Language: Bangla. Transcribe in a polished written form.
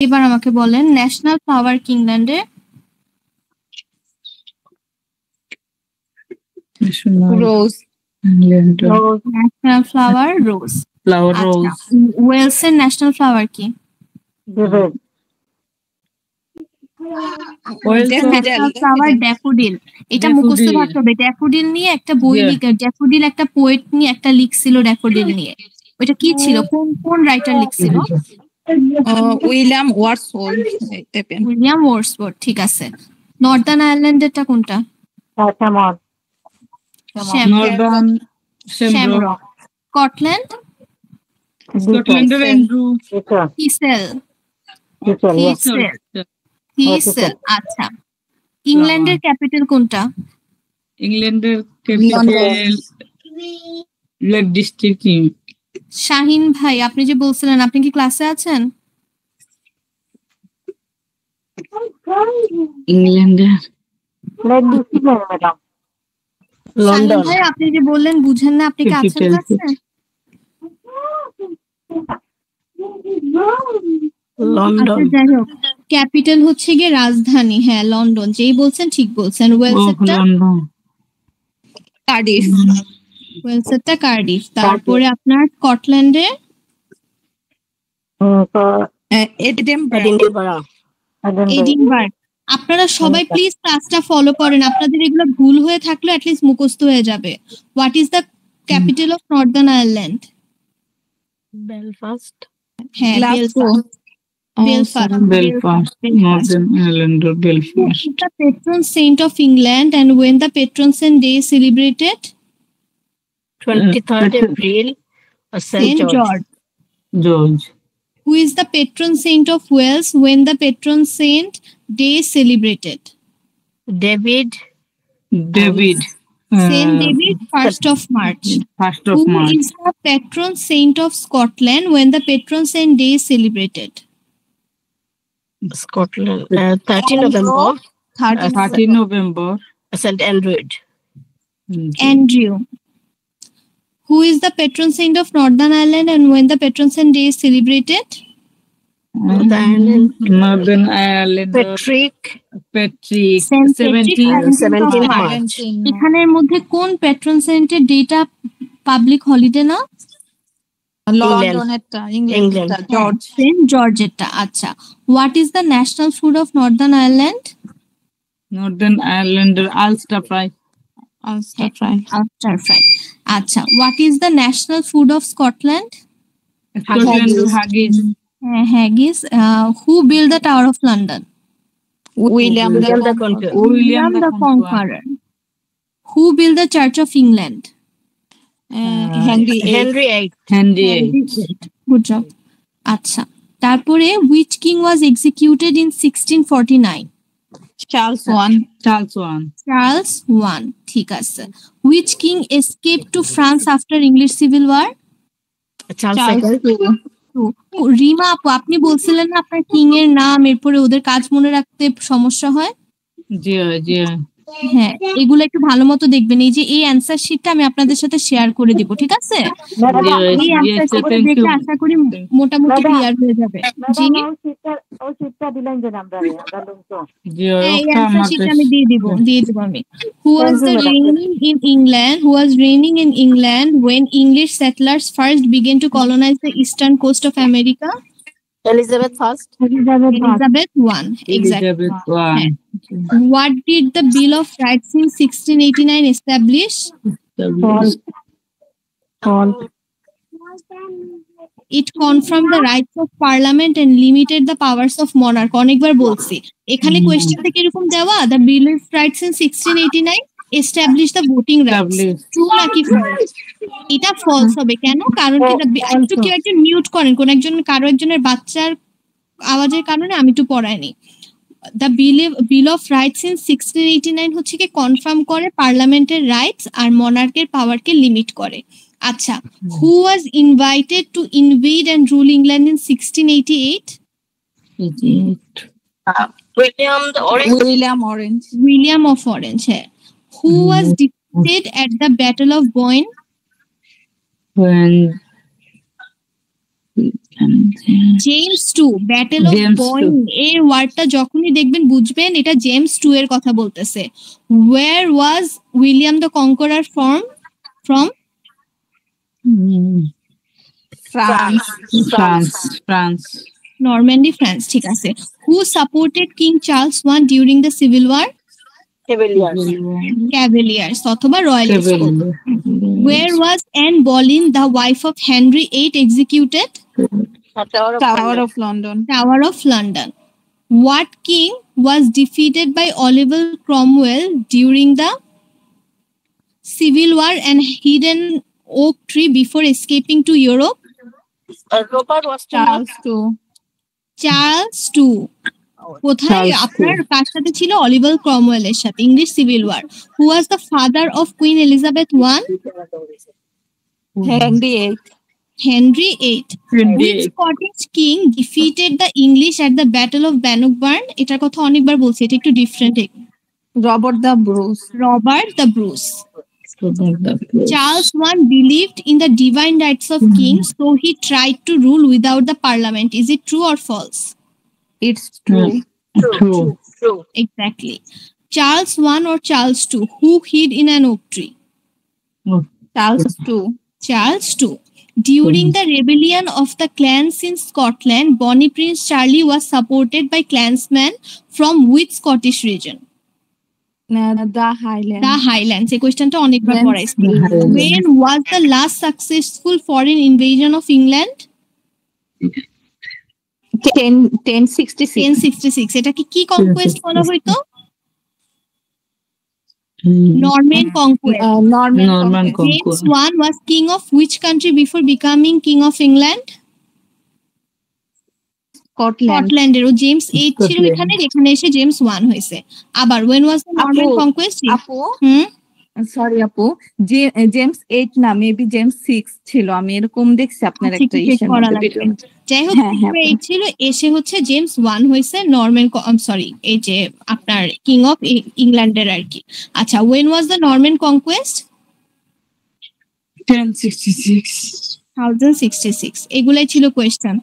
এবার আমাকে বলেন ন্যাশনাল ফ্লাওয়ার কি ইংল্যান্ডে? রোজ। ন্যাশনাল ফ্লাওয়ার রোজ। ওয়েলসের ন্যাশনাল ফ্লাওয়ার কি? National flower daffodil. এটা মুখস্থ রাখতে হবে। ড্যাফোডিল নিয়ে একটা বই ড্যাফোডিল একটা পোয়েট নিয়ে একটা লিখছিল ড্যাফোডিল নিয়ে। ওইটা কি ছিল? কোন রাইটার লিখছিল? William Wordsworth. ঠিক আছে। নর্দার্ন আয়ারল্যান্ডেরটা কোনটা? শ্যামরক। স্কটল্যান্ড? হিসেল। আচ্ছা। ইংল্যান্ডের ক্যাপিটাল কোনটা? ইংল্যান্ডের ক্যাপিটাল লেক ডিস্ট্রিক্ট। শাহিন ভাই, আপনি যে বলছিলেন আপনি কি ক্লাসে আছেন? ইংল্যান্ডের লেক ডিস্ট্রিক্ট ম্যাডাম। লন্ডন। ভাই আপনি যে বললেন বুঝেন না, আপনি কি আছেন ক্লাসে? লন্ডন। যাই হোক, ক্যাপিটাল হচ্ছে গিয়ে রাজধানী। হ্যাঁ, লন্ডন। যেই বলছেন ঠিক বলছেন। ওয়েলসেরটা কার্ডিফ। ওয়েলসেরটা কার্ডিফ। তারপরে আপনার স্কটল্যান্ডে এডিনবার্গ। আপনারা সবাই প্লিজ ক্লাসটা ফলো করেন। আপনাদের এগুলো ভুল হয়ে থাকলে অ্যাটলিস্ট মুখস্থ হয়ে যাবে। What is the capital of Northern Ireland? Belfast. হ্যাঁ, Belfast. Northern Ireland or Belfast. The patron saint of England and when the patron saint day is celebrated? 23rd April. Saint George. Who is the patron saint of Wales when the patron saint day is celebrated? David. Saint David, 1st of March. Who is the patron saint of Scotland when the patron saint day is celebrated? Scotland. 13 November. 13 November. St. Andrew. Who is the patron saint of Northern Ireland and when the patron saint day is celebrated? Northern Ireland. Patrick. 17 March. এখানের মধ্যে কোন প্যাট্রন সেন্টের ডেটা পাবলিক হলিডে না? লন্ডনেরটা, ইংল্যান্ডেরটা জর্জ। সেন্ট জর্জেরটা। আচ্ছা। What is the national food of Northern Ireland? Northern আয়ারল্যান্ডের আলস্টার ফ্রাই। আচ্ছা। What is the national food of Scotland? Haggis. Who build the tower of London? William the Conqueror. Who built the Church of England? Henry VIII. Good job. আচ্ছা। তারপরে which king was executed in 1649? Charles I. ঠিক আছে। Which king escaped to France after English Civil War? Charles II. Rima আপু, আপনি বলছিলেন না আপনার কিং এর নাম, এরপরে ওদের কাজ মনে রাখতে সমস্যা হয়। হ্যাঁ, এগুলো একটু ভালো মতো দেখবেন। এই যে এই অ্যান্সার শিটটা আমি আপনাদের সাথে শেয়ার করে দিব, ঠিক আছে? এই অ্যান্সার শিটটা দেখলে আশা করি মোটামুটি ক্লিয়ার হয়ে যাবে। জি, ওই শিটটা দিলেন যে আমরা এই অ্যান্সার শিটটা আমি দিয়ে দিব আমি। Who was reigning in England when English settlers first began to colonize the eastern coast of America? Elizabeth I. Exactly. What did the Bill of Rights in 1689 establish? It confirmed the rights of Parliament and limited the powers of monarch. অনেকবার বলছি, এখানে কোয়েশ্চেন থেকে এরকম দেওয়া, the Bill of Rights in 1689 established the voting rights. True নাকি false? এটা ফলস হবে। কেন? কারণ একটু কেউ একজন মিউট করেন, কারো একজনের বাচ্চার আওয়াজের কারণে আমি একটু পড়াইনি। The bill of rights in 1689 হচ্ছে কি কনফার্ম করে পার্লামেন্টের রাইটস আর মনার্কের পাওয়ারকে লিমিট করে। আচ্ছা। Who was invited to invade and rule England in 1688? William of Orange. হ্যাঁ। Who was defeated at the battle of Boyne? James 2 battle of James Boyne এই ওয়ার্ডটা যখনই দেখবেন বুঝবেন এটা জেমস 2 এর কথা বলতেছে। Where was William the Conqueror from France France. Normandy France, ঠিক আছে। Who supported king Charles 1 during the civil war? Cavaliers অথবা royalist. Where was Anne Boleyn, the wife of Henry VIII, executed? Tower of London Tower of London. What king was defeated by Oliver Cromwell during the Civil War and hidden oak tree before escaping to Europe? Charles two Charles 2 কোথায় Charles আপনার কার সাথে ছিল? অলিভার ক্রমওয়েল এর সাথে, English civil war. Who was the father of Queen Elizabeth 1? Henry eight Henry VIII. Henry Which VIII. Scottish king defeated the English at the Battle of Bannockburn? এটার কথা অনেকবার বলছি, এটা একটু different. Robert the Bruce Robert the Bruce. Charles I believed in the divine rights of kings, so he tried to rule without the parliament. Is it true or false? It's true True. Exactly. Charles I or Charles II, who hid in an oak tree? Charles two Charles II. During the rebellion of the clans in Scotland, Bonnie Prince Charlie was supported by clansmen from which Scottish region? The highland The Highlands. এই কোয়েশ্চেনটা অনেকবার Highlands. পড়াইছি। When was the last successful foreign invasion of England? 1066 1066. এটা কি কনকোয়েস্ট বলা হইতো? Norman conquest. Norman Norman James conquest. I was king of which country before becoming king of England? Scotland স্কটল্যান্ডের। ও জেমস 8 ছিল Scotland. এখানে এসে জেমস 1 হয়েছে। আবার when was the Norman আপু, conquest? আপু হুম সরি আপু জেমস 8 না মেবি জেমস 6 ছিল, আমি এরকম দেখছি আপনার আচ্ছা, একটা একটু check ইসের করা মধ্যে লাগবে। video। যাই হোক, হ্যাঁ, হ্যাঁ, 8 ছিল এসে হচ্ছে জেমস 1 হয়েছে নরম্যান সরি এই যে আপনার কিং অফ ইংল্যান্ডের আর কি। আচ্ছা, when was the Norman conquest? 1066. 1066। এগুলাই ছিল কোয়েশ্চেন।